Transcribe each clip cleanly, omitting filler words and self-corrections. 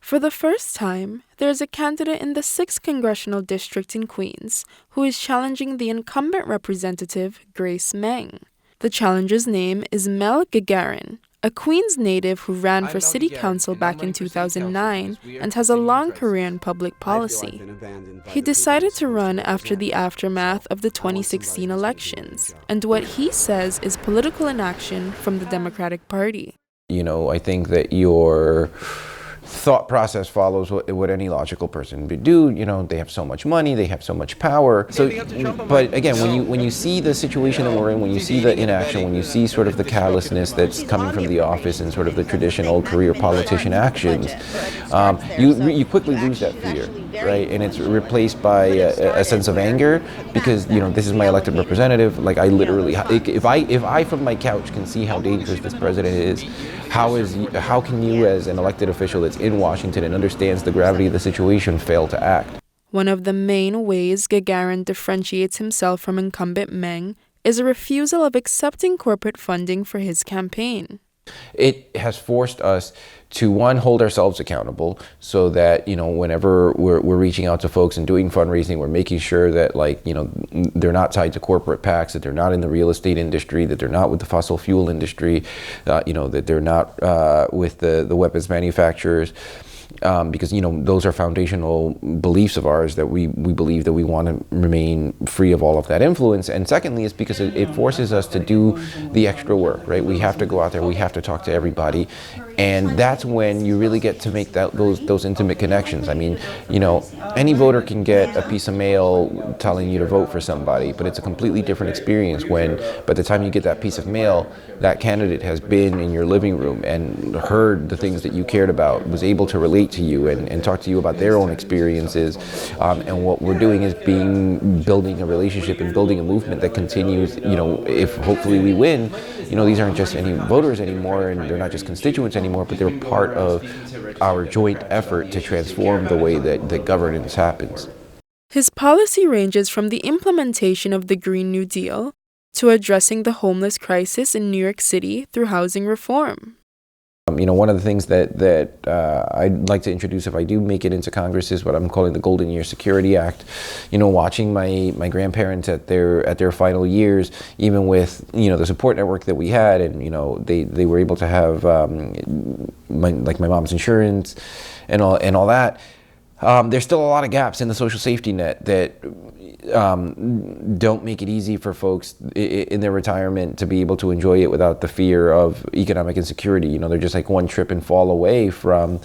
For the first time, there is a candidate in the 6th Congressional District in Queens who is challenging the incumbent representative, Grace Meng. The challenger's name is Mel Gagarin, a Queens native who ran for city council back in 2009 and has a long career in public policy. He decided to run after the aftermath of the 2016 elections and what he says is political inaction from the Democratic Party. I think that your thought process follows what any logical person would do. They have so much money, they have so much power. But again, when you see the situation that we're in, when you see the inaction, when you see sort of the callousness that's coming from the office and sort of the traditional career politician actions, you quickly lose that fear, right? And it's replaced by a sense of anger because this is my elected representative. Like I literally, if I from my couch can see how dangerous this president is, how can you as an elected official that's in Washington and understands the gravity of the situation fail to act? One of the main ways Gagarin differentiates himself from incumbent Meng is a refusal of accepting corporate funding for his campaign. It has forced us to, one, hold ourselves accountable so that, whenever we're reaching out to folks and doing fundraising, we're making sure that, they're not tied to corporate PACs, that they're not in the real estate industry, that they're not with the fossil fuel industry, that they're not with the weapons manufacturers. Because those are foundational beliefs of ours that we believe that we want to remain free of all of that influence. And secondly, it's because it forces us to do the extra work, right? We have to go out there, we have to talk to everybody, and that's when you really get to make those intimate connections. I mean, any voter can get a piece of mail telling you to vote for somebody, but it's a completely different experience when by the time you get that piece of mail, that candidate has been in your living room and heard the things that you cared about, was able to relate to you and talk to you about their own experiences. And what we're doing is building a relationship and building a movement that continues, if hopefully we win, these aren't just any voters anymore and they're not just constituents anymore, but they're part of our joint effort to transform the way that governance happens. His policy ranges from the implementation of the Green New Deal to addressing the homeless crisis in New York City through housing reform. One of the things that I'd like to introduce if I do make it into Congress is what I'm calling the Golden Year Security Act. Watching my grandparents at their final years, even with the support network that we had, and they were able to have my mom's insurance and all that. There's still a lot of gaps in the social safety net that don't make it easy for folks in their retirement to be able to enjoy it without the fear of economic insecurity. They're just like one trip and fall away from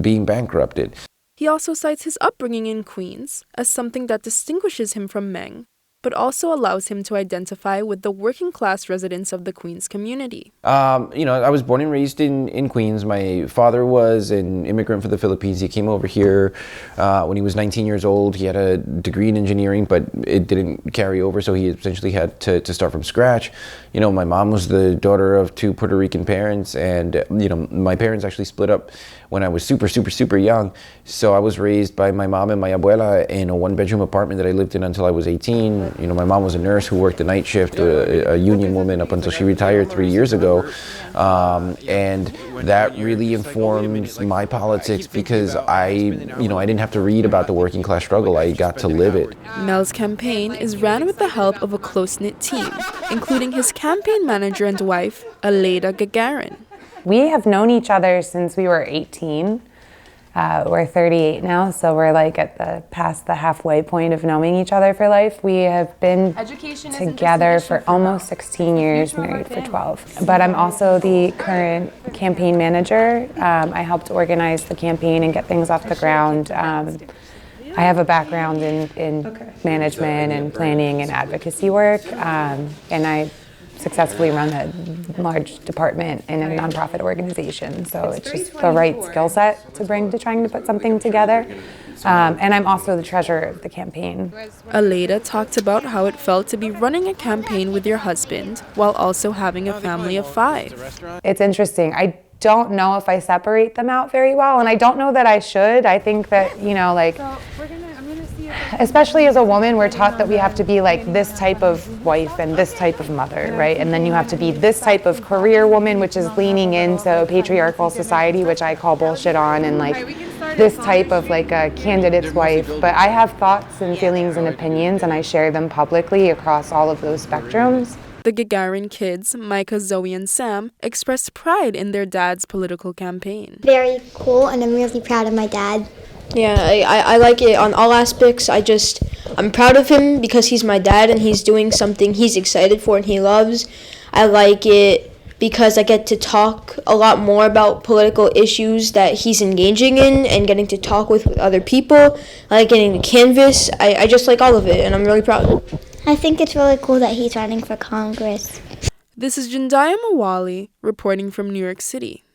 being bankrupted. He also cites his upbringing in Queens as something that distinguishes him from Meng, but also allows him to identify with the working class residents of the Queens community. I was born and raised in Queens. My father was an immigrant from the Philippines. He came over here when he was 19 years old. He had a degree in engineering, but it didn't carry over, so he essentially had to start from scratch. My mom was the daughter of two Puerto Rican parents, and my parents actually split up when I was super young. So I was raised by my mom and my abuela in a one-bedroom apartment that I lived in until I was 18. My mom was a nurse who worked the night shift, a union woman up until she retired 3 years ago. And that really informs my politics because I didn't have to read about the working class struggle. I got to live it. Mel's campaign is ran with the help of a close-knit team, including his campaign manager and wife, Aleida Gagarin. We have known each other since we were 18. We're 38 now, so we're past the halfway point of knowing each other for life. We have been together for almost 16 years, married for 12. But I'm also the current campaign manager. I helped organize the campaign and get things off the ground. I have a background in management and planning and advocacy work, and I successfully run a large department in a nonprofit organization. So it's just the right skill set to bring to trying to put something together. And I'm also the treasurer of the campaign. Aleida talked about how it felt to be running a campaign with your husband while also having a family of 5. It's interesting. I don't know if I separate them out very well, and I don't know that I should. I think that, So I'm gonna see especially as a woman, we're taught that we have to be like this type of wife and this type of mother, right? And then you have to be this type of career woman, which is leaning into a patriarchal society, which I call bullshit on, and like this type of like a candidate's wife. But I have thoughts and feelings and opinions, and I share them publicly across all of those spectrums. The Gagarin kids, Micah, Zoe, and Sam, expressed pride in their dad's political campaign. Very cool, and I'm really proud of my dad. Yeah, I like it on all aspects. I'm proud of him because he's my dad and he's doing something he's excited for and he loves. I like it because I get to talk a lot more about political issues that he's engaging in and getting to talk with other people. I like getting to canvas. I just like all of it, and I'm really proud. I think it's really cool that he's running for Congress. This is Jendaya Mawali reporting from New York City.